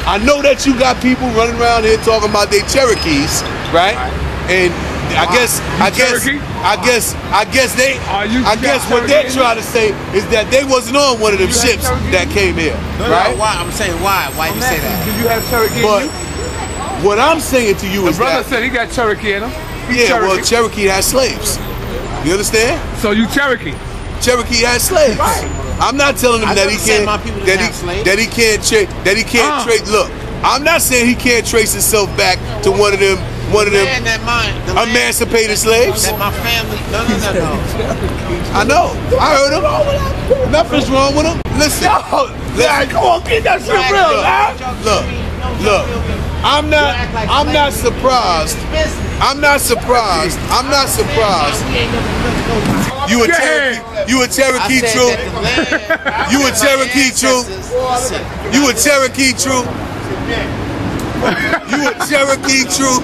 I know that you got people running around here talking about they Cherokees, right? And I guess what they're trying to say is that they wasn't on one of them ships that came here, right? Why? I'm saying why? Why you say that? Did you have Cherokee? But what I'm saying to you is brother said he got Cherokee in him. Yeah, well, Cherokee has slaves. You understand? So you Cherokee? Cherokee has slaves. Right. I'm not telling him that he can't. That he can't trace. Look, I'm not saying he can't trace himself back to one of them emancipated slaves. That my family. No. I know. I heard him. Nothing's wrong with him. Listen. Come on, get that shit real, man. Look. I'm not surprised. I'm not surprised. You a Cherokee true? You a Cherokee true? You a Cherokee true? You a Cherokee true?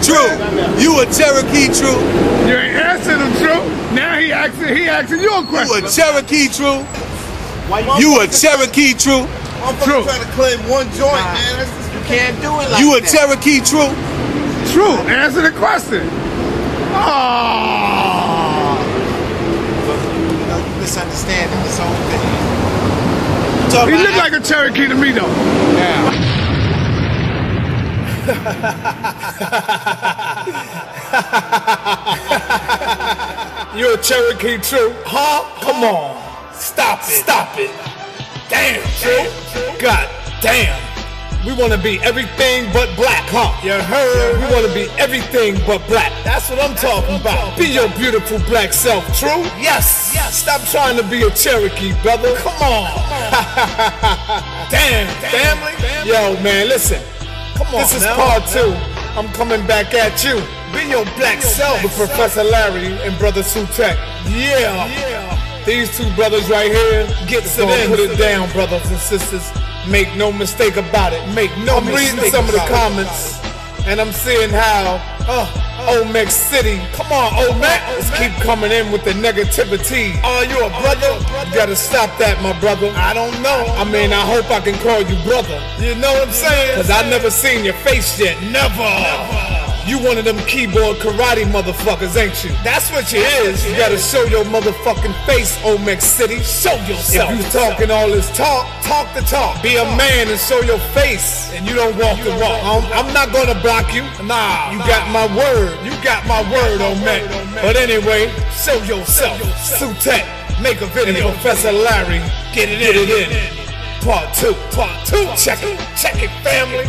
True. You a Cherokee true? You ain't answering him true. Now he asking you a question. You a Cherokee true? You a Cherokee true? True. Trying to claim one joint, man. You can't do it like you a that. Cherokee true? True. Answer the question. Oh. You misunderstanding this whole thing. He looked like a Cherokee to me, though. Yeah. You a Cherokee true? Huh? Come on. Stop it. Damn, true. God damn. We want to be everything but black, huh? You heard? We want to be everything but black. That's what I'm talking about. Be your beautiful black self, true? Yes. Stop trying to be a Cherokee, brother. Come on. Damn, family. Yo, man, listen. Come on. This is part 2. I'm coming back at you. Be your black self with Professor Larry and Brother Sutek. Yeah. These two brothers right here, put it down, brothers and sisters. Make no mistake about it. I'm reading some of the comments, and I'm seeing how Omex City, come on Omex, keep coming in with the negativity. Oh, you a brother? You gotta stop that, my brother. I don't know. I mean, I hope I can call you brother. You know what I'm saying? Cause I never seen your face yet. Never. You one of them keyboard karate motherfuckers, ain't you? That's what you is. You gotta show your motherfucking face, Omex City. Show yourself. If you talking all this talk the talk. Be a man and show your face, and you don't walk the walk. I'm not gonna block you. Nah, you got my word. You got my word, Omex. But anyway, show yourself. Sutek, make a video. Professor Larry, get it in. Part 2. Check it, family.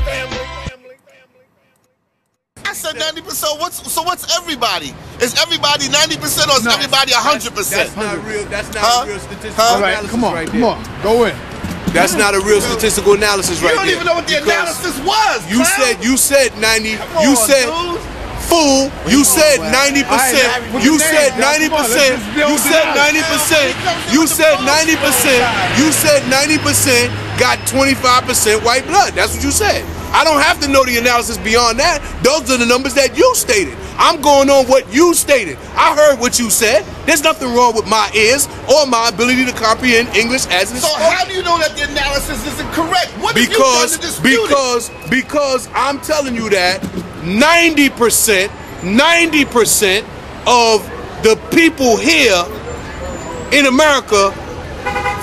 I said 90%. So what's everybody? Is everybody 90% or is everybody 100%? That's not real. That's not a real statistical All right, analysis. come on, go in. That's not a real statistical analysis right there. You don't even know what the analysis was. You said 90. You said. Fool, you said 90%. You said 90%. You said 90%. You said 90%. You said 90% got 25% white blood. That's what you said. I don't have to know the analysis beyond that. Those are the numbers that you stated. I'm going on what you stated. I heard what you said. There's nothing wrong with my ears or my ability to comprehend English as an So how do you know that the analysis isn't correct? What have you done to dispute it? Because I'm telling you that 90% of the people here in America,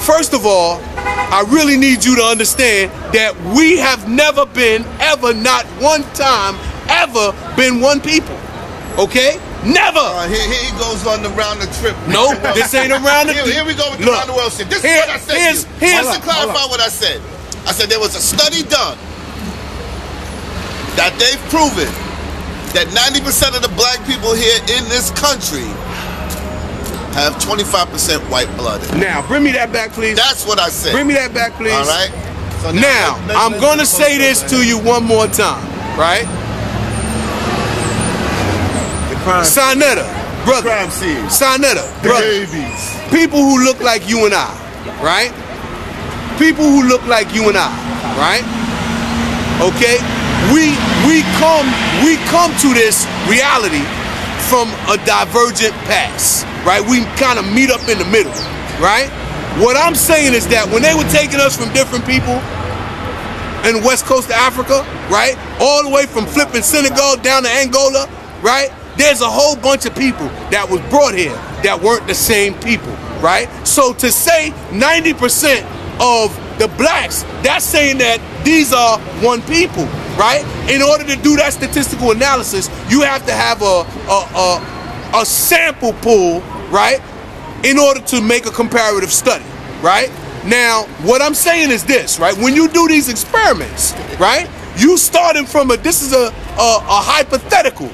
first of all, I really need you to understand that we have never been, ever, not one time, ever been one people. Okay? Never. Here he goes on the round the trip. No, this ain't around the trip. Here we go with the round the world shit. This is what I said. Just to clarify what I said. I said there was a study done that they've proven that 90% of the black people here in this country have 25% white blood. Now, bring me that back, please. That's what I said. Bring me that back, please. All right. So now I'm going to say this to you one more time, right? Sinetta, brother. Sinetta, brother. Babies. People who look like you and I, right? People who look like you and I, right? Okay? We come to this reality from a divergent past, right? We kind of meet up in the middle, right? What I'm saying is that when they were taking us from different people in the west coast of Africa, right? All the way from flipping Senegal down to Angola, right? There's a whole bunch of people that was brought here that weren't the same people, right? So to say 90% of the blacks, that's saying that these are one people, right? In order to do that statistical analysis, you have to have a sample pool, right? In order to make a comparative study, right? Now, what I'm saying is this, right? When you do these experiments, right? You starting from this is a hypothetical,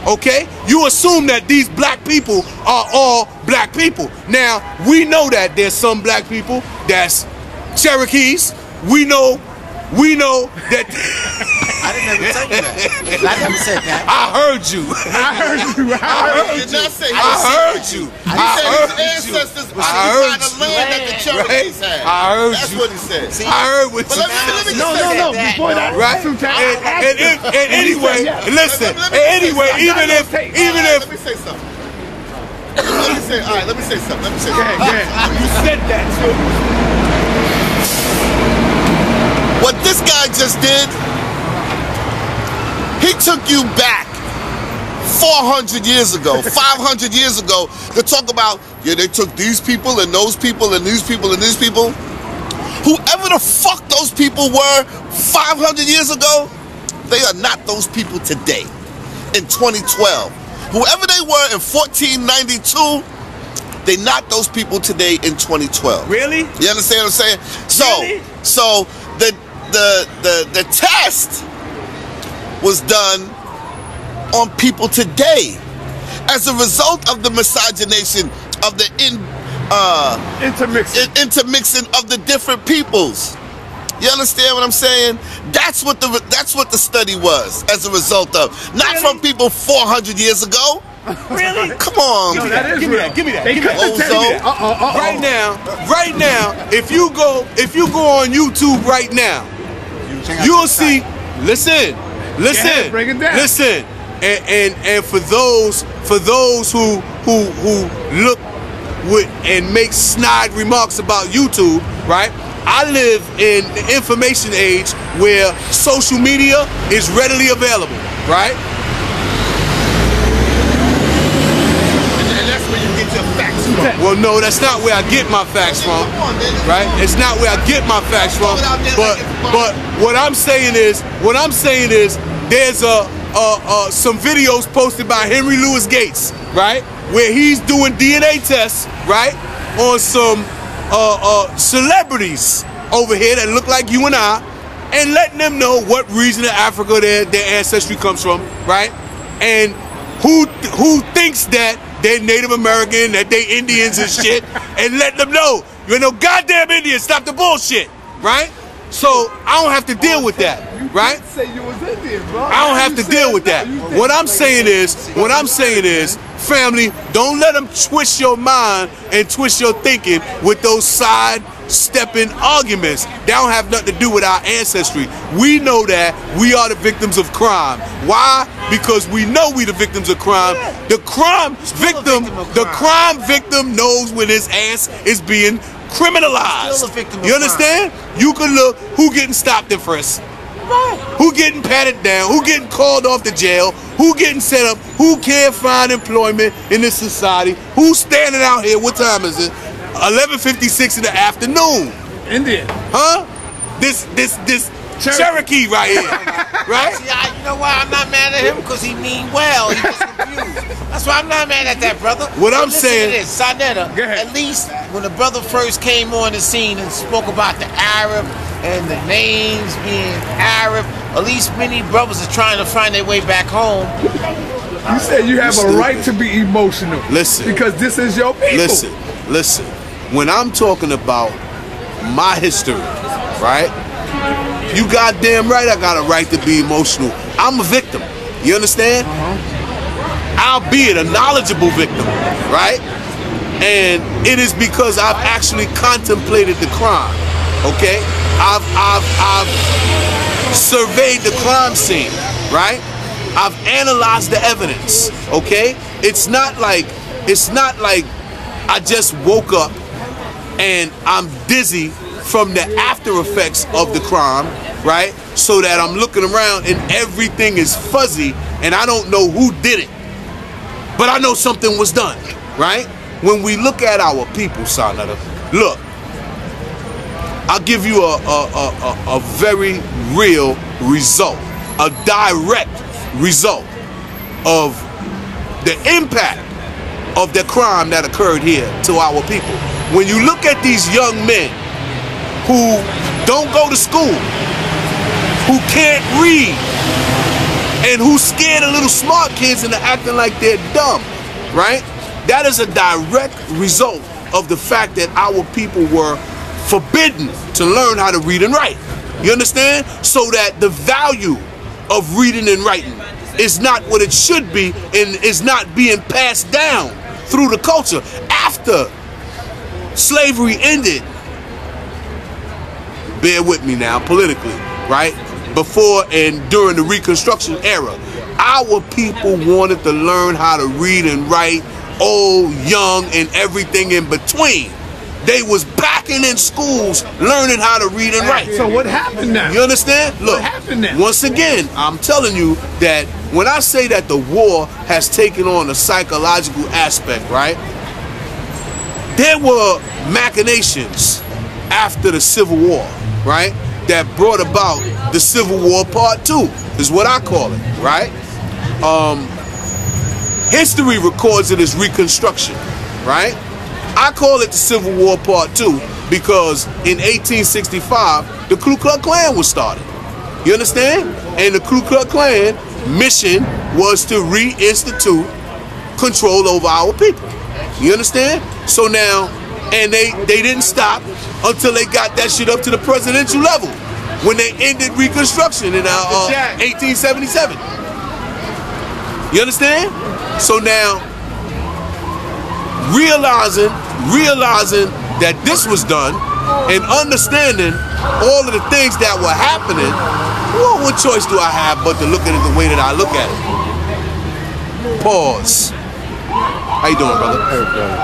okay? You assume that these black people are all black people. Now, we know that there's some black people that's Cherokees. We know that. I didn't ever tell you that. I never said that. I heard you. I heard you. He did not say I heard you. He said his ancestors occupied the land that the Cherokees had. I heard That's you. what he said. I heard what But you let me No, before that, right? And anyway, listen. Anyway, even if let me say something. Let me say something. you said that too. What this guy just did, he took you back 400 years ago, 500 years ago to talk about, yeah, they took these people and those people and these people and these people. Whoever the fuck those people were 500 years ago, they are not those people today in 2012. Whoever they were in 1492, they're not those people today in 2012. Really? You understand what I'm saying? Really? So the test was done on people today as a result of the miscegenation of the intermixing of the different peoples. You understand what I'm saying? That's what the study was as a result of, not from people 400 years ago. Really? Come on. No, that is Give me real. that. Give me that. They Give me couldn't that. tell you that. Right now, if you go on YouTube right now, you'll see. Listen. Yeah, break it down. Listen. And for those who look with and make snide remarks about YouTube, right? I live in the information age where social media is readily available, right? And that's where you get your facts from. Well, no, that's not where I get my facts from, right? It's not where I get my facts from. But what I'm saying is, there's some videos posted by Henry Louis Gates, right, where he's doing DNA tests, right, on some celebrities over here that look like you and I, and letting them know what region of Africa their ancestry comes from, right, and who thinks that they're Native American, that they Indians and shit, and let them know you're no goddamn Indian. Stop the bullshit, right? So I don't have to deal with that, right? I don't have to deal with that. What I'm saying is, family, don't let them twist your mind and twist your thinking with those side-stepping arguments. That don't have nothing to do with our ancestry. We know that we are the victims of crime. Why? Because we know we the victims of crime. The crime victim knows when his ass is being criminalized. You understand? You can look who getting stopped and frisked, who getting patted down, who getting called off to jail, who getting set up, who can't find employment in this society, who's standing out here. What time is it? 11:56 in the afternoon. Indian. Huh? This Cherokee right here, right? See, you know why I'm not mad at him? Because he mean well. He just confused. That's why I'm not mad at that, brother. What I'm listen saying- to this, Sonetta, at least when the brother first came on the scene and spoke about the Arab and the names being Arab, at least many brothers are trying to find their way back home. You said you have a right to be emotional. Listen. Because this is your people. Listen. When I'm talking about my history, right? You goddamn right I got a right to be emotional. I'm a victim. You understand? Albeit a knowledgeable victim, right? And it is because I've actually contemplated the crime. Okay? I've surveyed the crime scene, right? I've analyzed the evidence. Okay? It's not like I just woke up and I'm dizzy from the after effects of the crime. right? So that I'm looking around and everything is fuzzy and I don't know who did it. But I know something was done, right? When we look at our people, Sanada, look, I'll give you a very real result, a direct result of the impact of the crime that occurred here to our people. When you look at these young men who don't go to school, who can't read, and who scared of little smart kids into acting like they're dumb, right? That is a direct result of the fact that our people were forbidden to learn how to read and write. You understand? So that the value of reading and writing is not what it should be and is not being passed down through the culture. After slavery ended, bear with me now, politically, right? Before and during the Reconstruction era, our people wanted to learn how to read and write, old, young, and everything in between. They was backing in schools learning how to read and write. So what happened now? You understand? Look, what happened now? Once again, I'm telling you that when I say that the war has taken on a psychological aspect, right? There were machinations after the Civil War, right? That brought about the Civil War Part 2, is what I call it, right? History records it as Reconstruction, right? I call it the Civil War Part 2 because in 1865, the Ku Klux Klan was started. You understand? And the Ku Klux Klan mission was to reinstitute control over our people. You understand? So now, and they didn't stop until they got that shit up to the presidential level when they ended Reconstruction in 1877. You understand? So now, realizing that this was done and understanding all of the things that were happening, well, what choice do I have but to look at it the way that I look at it? Pause. How you doing, brother? Hey, brother.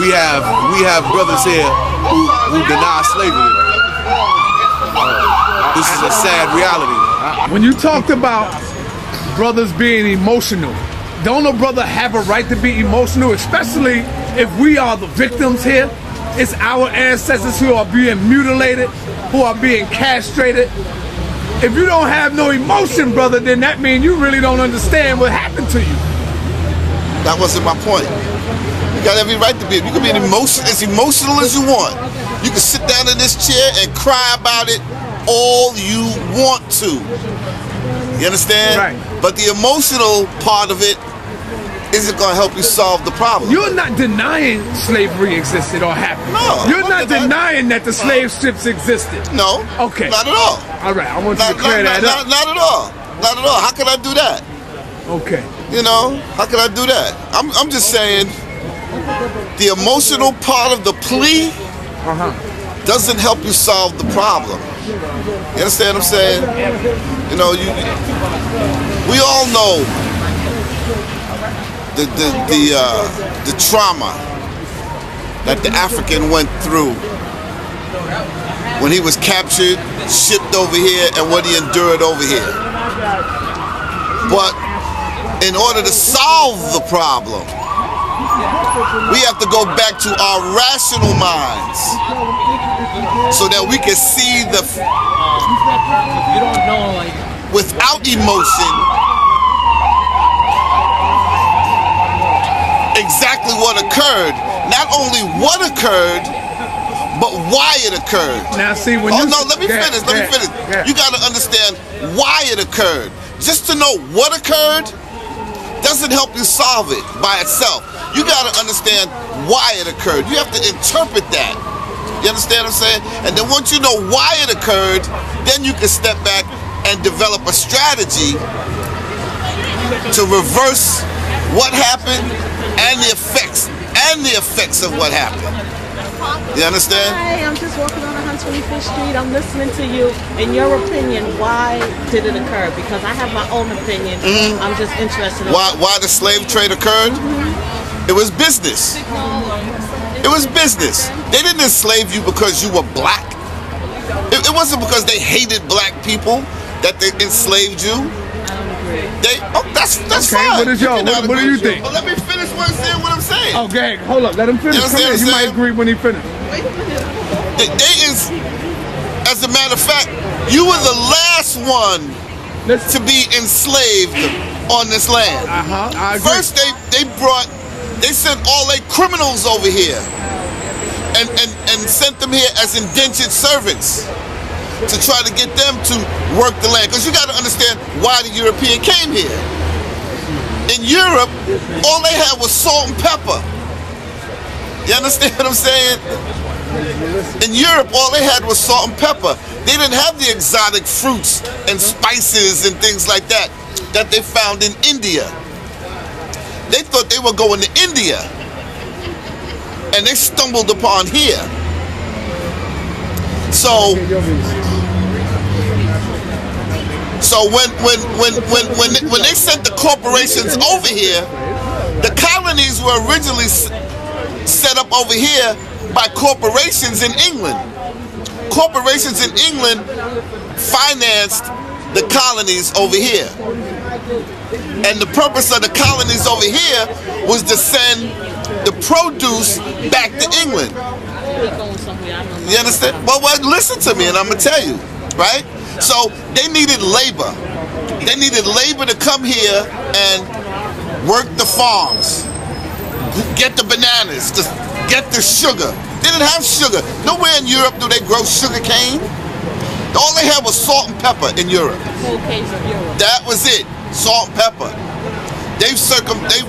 We have brothers here who deny slavery. This is a sad reality. When you talked about brothers being emotional, don't a brother have a right to be emotional, especially if we are the victims here? It's our ancestors who are being mutilated, who are being castrated. If you don't have no emotion, brother, then that means you really don't understand what happened to you. That wasn't my point. You got every right to be. You can be as emotional as you want. You can sit down in this chair and cry about it all you want to. You understand? Right. But the emotional part of it isn't going to help you solve the problem. You're not denying slavery existed or happened. No. You're not denying that the slave ships existed. No. Okay. Not at all. All right. I want you to clear that up. Not at all. Not at all. How can I do that? Okay. You know, how can I do that? I'm just saying the emotional part of the plea doesn't help you solve the problem. You understand what I'm saying? You know, we all know the trauma that the African went through when he was captured, shipped over here, and what he endured over here. But in order to solve the problem, we have to go back to our rational minds so that we can see without emotion exactly what occurred. Not only what occurred, but why it occurred. Now see, when let me finish. You got to understand why it occurred. Just to know what occurred doesn't help you solve it by itself. You got to understand why it occurred. You have to interpret that. You understand what I'm saying? And then once you know why it occurred, then you can step back and develop a strategy to reverse what happened and the effects of what happened. You understand? Hi, I'm just walking on 125th Street. I'm listening to you. In your opinion, why did it occur? Because I have my own opinion. I'm just interested in why the slave trade occurred. It was business. It was business. They didn't enslave you because you were black. It wasn't because they hated black people that they enslaved you. That's fine. What is y'all? What do you think? But let me finish what I'm saying. Okay, hold up. Let him finish. You know You might agree when he finishes. As a matter of fact, you were the last one to be enslaved on this land. I agree. First, they sent all their criminals over here and sent them here as indentured servants to try to get them to work the land. Because you got to understand why the European came here. In Europe, all they had was salt and pepper. You understand what I'm saying? In Europe, all they had was salt and pepper. They didn't have the exotic fruits and spices and things like that they found in India. They thought they were going to India, and they stumbled upon here. So when they sent the corporations over here, the colonies were originally set up over here by corporations in England. Corporations in England financed the colonies over here. And the purpose of the colonies over here was to send the produce back to England. You understand? Well, listen to me and I'm going to tell you, right? So they needed labor. They needed labor to come here and work the farms, get the bananas, to get the sugar. They didn't have sugar. Nowhere in Europe do they grow sugar cane. All they had was salt and pepper in Europe. That was it, salt and pepper. They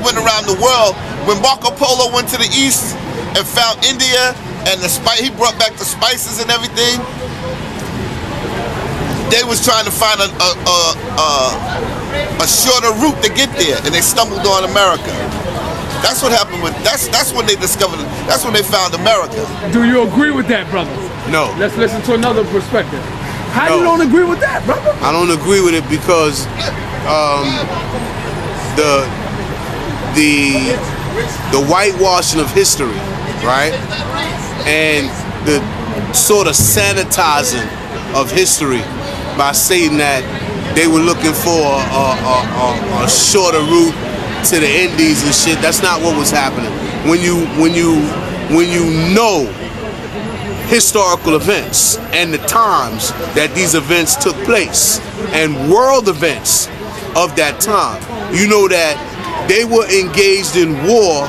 went around the world. When Marco Polo went to the east and found India, and he brought back the spices and everything, they was trying to find a shorter route to get there, and they stumbled on America. That's what happened with, that's when they discovered, that's when they found America. Do you agree with that, brother? No. Let's listen to another perspective. How you don't agree with that, brother? I don't agree with it because the whitewashing of history, right? And the sort of sanitizing of history by saying that they were looking for a shorter route to the Indies and shit. That's not what was happening. When you know historical events and the times that these events took place and world events of that time, you know that they were engaged in war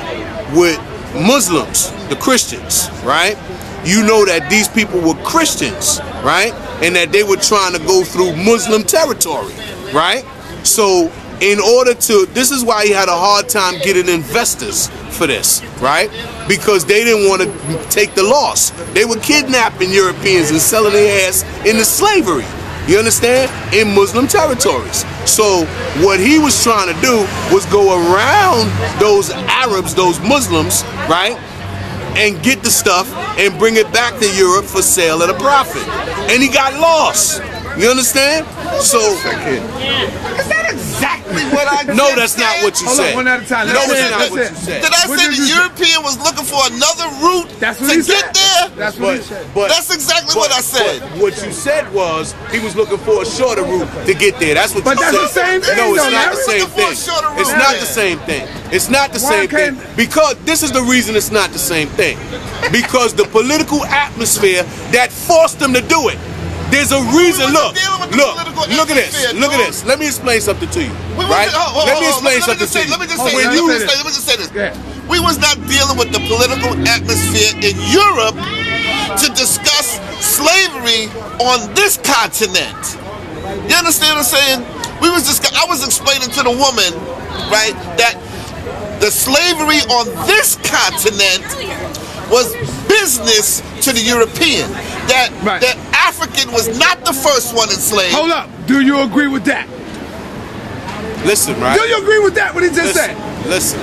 with Muslims, the Christians, right? You know that these people were Christians, right? And that they were trying to go through Muslim territory, right? So in order to, this is why he had a hard time getting investors for this, right? Because they didn't want to take the loss. They were kidnapping Europeans and selling their ass into slavery. You understand? In Muslim territories. So what he was trying to do was go around those Arabs, those Muslims, right? And get the stuff and bring it back to Europe for sale at a profit. And he got lost. You understand? So is that exactly what I just no, that's not what you said. Hold on, one at a time. No, that's not what you said. Did I say the European was looking for another route to get there? That's what he said. That's exactly what I said. What you said was he was looking for a shorter route to get there. That's what you said. But that's the same thing. No, it's though, not the Larry. same thing. It's not the same thing. It's not the same thing. Because this is the reason it's not the same thing. Because the political atmosphere that forced them to do it. There's a reason. Look at this. Look at this. Let me explain something to you. Right? Let me explain something to you. Let me just say this. We was not dealing with the political atmosphere in Europe to discuss slavery on this continent. You understand what I'm saying? I was explaining to the woman, right, that the slavery on this continent was business to the European. That African was not the first one enslaved. Hold up. Do you agree with that? Listen, right? Do you agree with that? What he just said? Listen.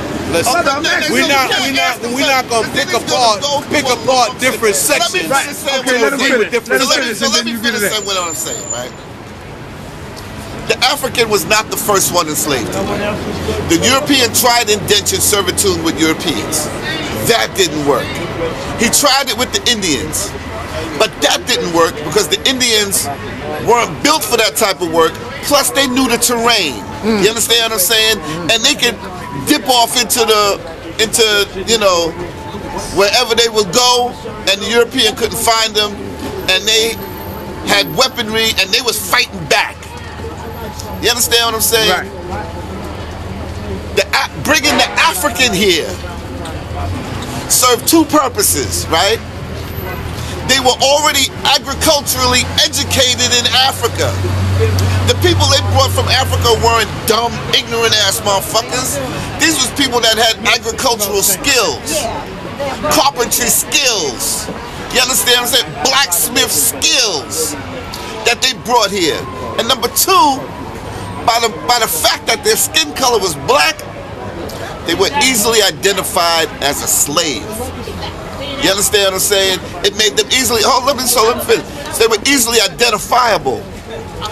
We're not gonna pick apart different sections. Okay, let me finish saying what I'm saying, right? The African was not the first one enslaved. The European tried indentured servitude with Europeans. That didn't work. He tried it with the Indians. But that didn't work because the Indians weren't built for that type of work. Plus, they knew the terrain. You understand what I'm saying? And they could dip off into you know, wherever they would go, and the European couldn't find them, and they had weaponry, and they was fighting back. You understand what I'm saying? Right. Bringing the African here served two purposes, right? They were already agriculturally educated in Africa. The people they brought from Africa weren't dumb, ignorant ass motherfuckers. These was people that had agricultural skills, carpentry skills. You understand what I'm saying? Blacksmith skills that they brought here. And number two, by the fact that their skin color was black, they were easily identified as a slave. You understand what I'm saying? It made them easily, let me finish. So they were easily identifiable.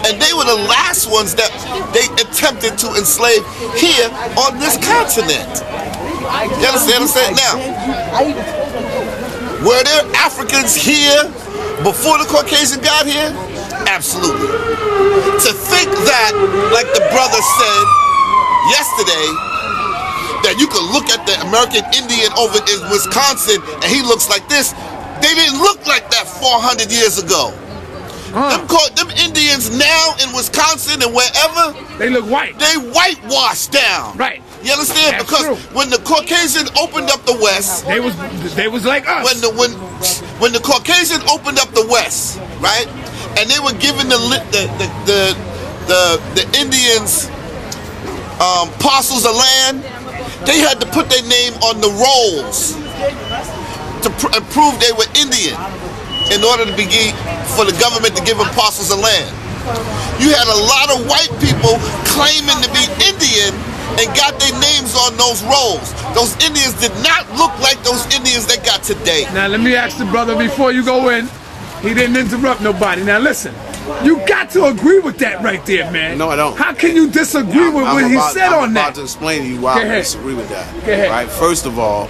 And they were the last ones that they attempted to enslave here on this continent. You understand what I'm saying? Now, were there Africans here before the Caucasian got here? Absolutely. To think that, like the brother said yesterday, that you could look at the American Indian over in Wisconsin and he looks like this. They didn't look like that 400 years ago. Them Indians now in Wisconsin and wherever, they look white. They whitewashed down. Right. You understand? That's because true. When the Caucasian opened up the West, they was like us. When the Caucasian opened up the West, right, and they were giving the Indians parcels of land, they had to put their name on the rolls to prove they were Indian in order to for the government to give them parcels of land. You had a lot of white people claiming to be Indian and got their names on those rolls. Those Indians did not look like those Indians they got today. Now let me ask the brother before you go in. He didn't interrupt nobody. Now listen. You got to agree with that right there, man. No, I don't. How can you disagree with what he said on that? I'm about to explain to you why I disagree with that. Go ahead. Right? First of all,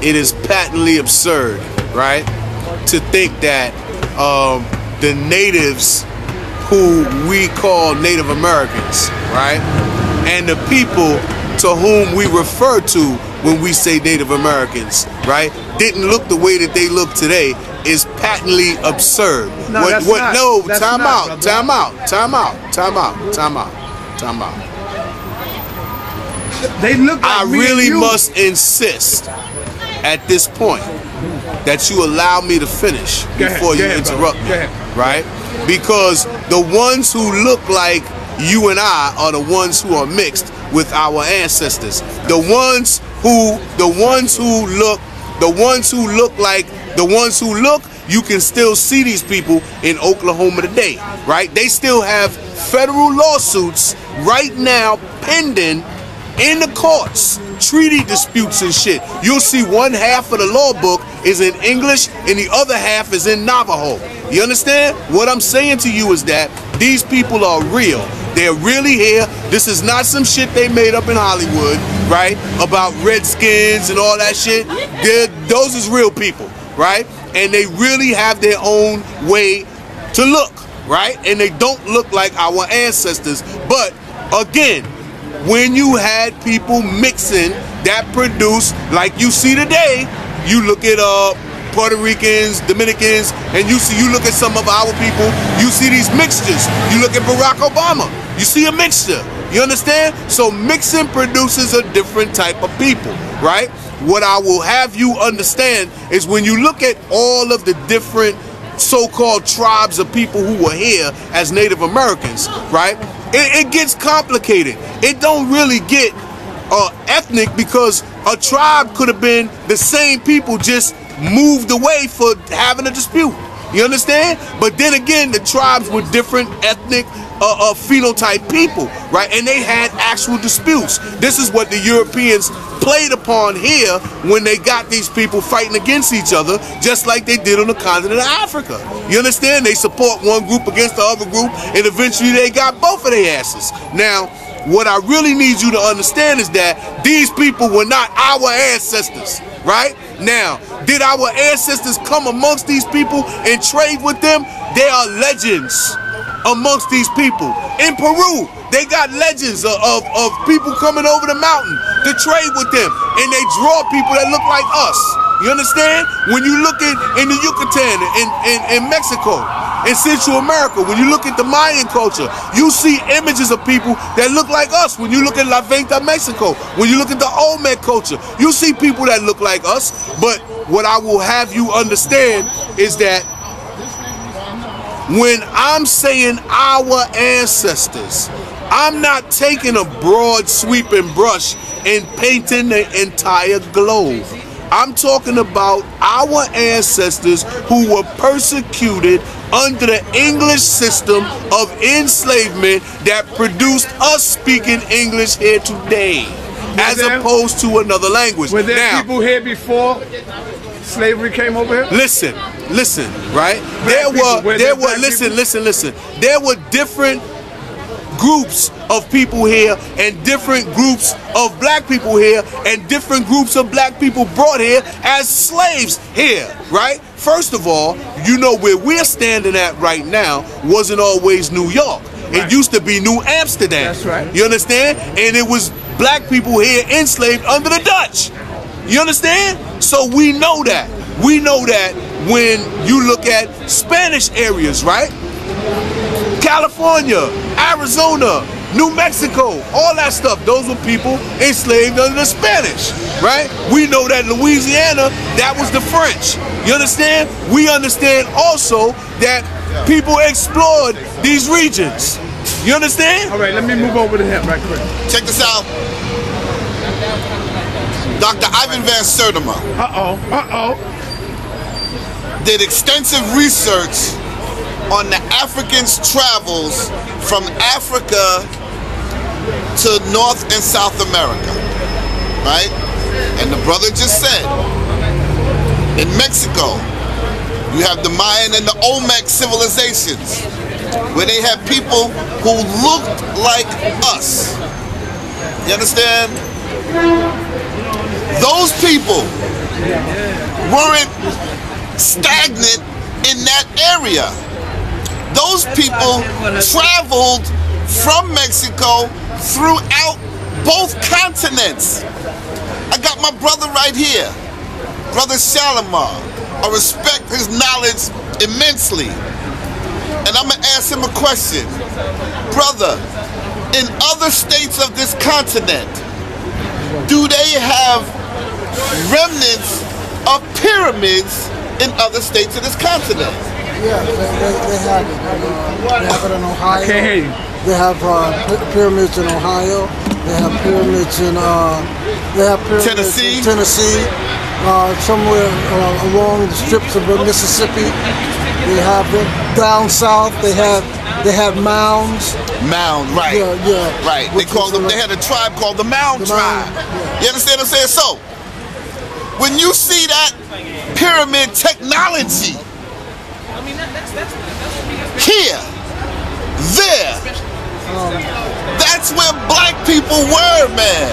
it is patently absurd, right, to think that the natives who we call Native Americans, right, and the people to whom we refer to when we say Native Americans, right, didn't look the way that they look today is patently absurd. No, that's not. No, that's time not, out, time out, time out, time out, time out, time out. They look like I really must insist at this point that you allow me to finish before you interrupt me, right? Because the ones who look like you and I are the ones who are mixed with our ancestors. The ones who look, you can still see these people in Oklahoma today, right? They still have federal lawsuits right now pending in the courts, treaty disputes and shit. You'll see one half of the law book is in English and the other half is in Navajo. You understand? What I'm saying to you is that these people are real. They're really here. This is not some shit they made up in Hollywood, right? About Redskins and all that shit. Those is real people, right? And they really have their own way to look, right? And they don't look like our ancestors. But again, when you had people mixing that produce, like you see today, you look at Puerto Ricans, Dominicans, and you look at some of our people, you see these mixtures. You look at Barack Obama, you see a mixture. You understand? So mixing produces a different type of people, right? What I will have you understand is when you look at all of the different so-called tribes of people who were here as Native Americans, right? It gets complicated. It don't really get ethnic because a tribe could have been the same people just moved away for having a dispute. You understand? But then again, the tribes were different ethnic phenotype people, right? And they had actual disputes. This is what the Europeans played upon here when they got these people fighting against each other, just like they did on the continent of Africa. You understand? They support one group against the other group, and eventually they got both of their asses. Now, what I really need you to understand is that these people were not our ancestors, right? Now, did our ancestors come amongst these people and trade with them? They are legends amongst these people. In Peru, they got legends of people coming over the mountain to trade with them, and they draw people that look like us. You understand? When you look in the Yucatan, in Mexico, in Central America, when you look at the Mayan culture, you see images of people that look like us. When you look at La Venta, Mexico, when you look at the Olmec culture, you see people that look like us. But what I will have you understand is that when I'm saying our ancestors, I'm not taking a broad sweeping brush and painting the entire globe. I'm talking about our ancestors who were persecuted under the English system of enslavement that produced us speaking English here today, as opposed to another language. Were there people here before slavery came over here? Listen, right? There were different groups of people here and different groups of black people here and different groups of black people brought here as slaves here, right? First of all, you know where we're standing at right now wasn't always New York. Right. It used to be New Amsterdam. That's right. You understand? And it was black people here enslaved under the Dutch. You understand? So we know that. We know that when you look at Spanish areas, right? California, Arizona, New Mexico, all that stuff, those were people enslaved under the Spanish, right? We know that Louisiana, that was the French. You understand? We understand also that people explored these regions. You understand? All right, let me move over to him right quick. Check this out. Dr. Ivan Van Sertima did extensive research on the Africans' travels from Africa to North and South America, right? And the brother just said, in Mexico, you have the Mayan and the Olmec civilizations, where they have people who looked like us. You understand? Those people weren't stagnant in that area. Those people traveled from Mexico throughout both continents. I got my brother right here, Brother Shalimar. I respect his knowledge immensely. And I'm gonna ask him a question. Brother, in other states of this continent, do they have remnants of pyramids in other states of this continent? Yeah, they have it. They have it in Ohio. I can't hear you. They have pyramids in Ohio. They have pyramids in Tennessee. Somewhere along the strips of Mississippi. They have it down south. They have mounds. Mound, right? Yeah. Right. They called them. They had a tribe called the Mound Tribe. Yeah. You understand what I'm saying? So, when you see that pyramid technology here, there, that's where black people were, man.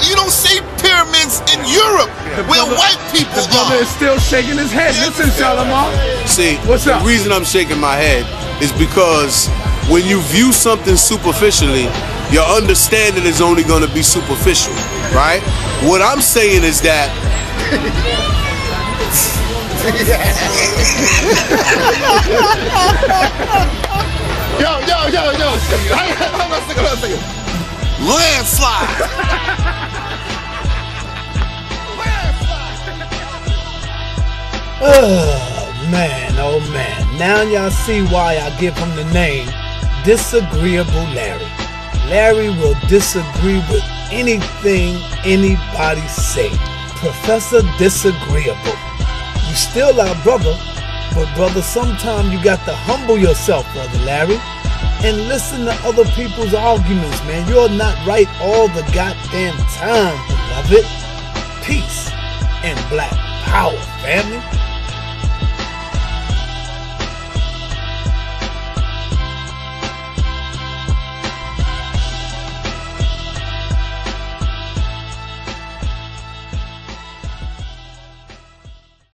You don't see pyramids in Europe where white people are. The brother is still shaking his head. Listen, Shalimar. See, what's up? The reason I'm shaking my head is because when you view something superficially, your understanding is only going to be superficial, right? What I'm saying is that Yo. Hold on a second. Landslide. Oh man. Now y'all see why I give him the name Disagreeable Larry. Larry will disagree with anything anybody say. Professor Disagreeable. You still our brother, but brother, sometimes you got to humble yourself, Brother Larry, and listen to other people's arguments, man. You're not right all the goddamn time, beloved. Peace and black power, family.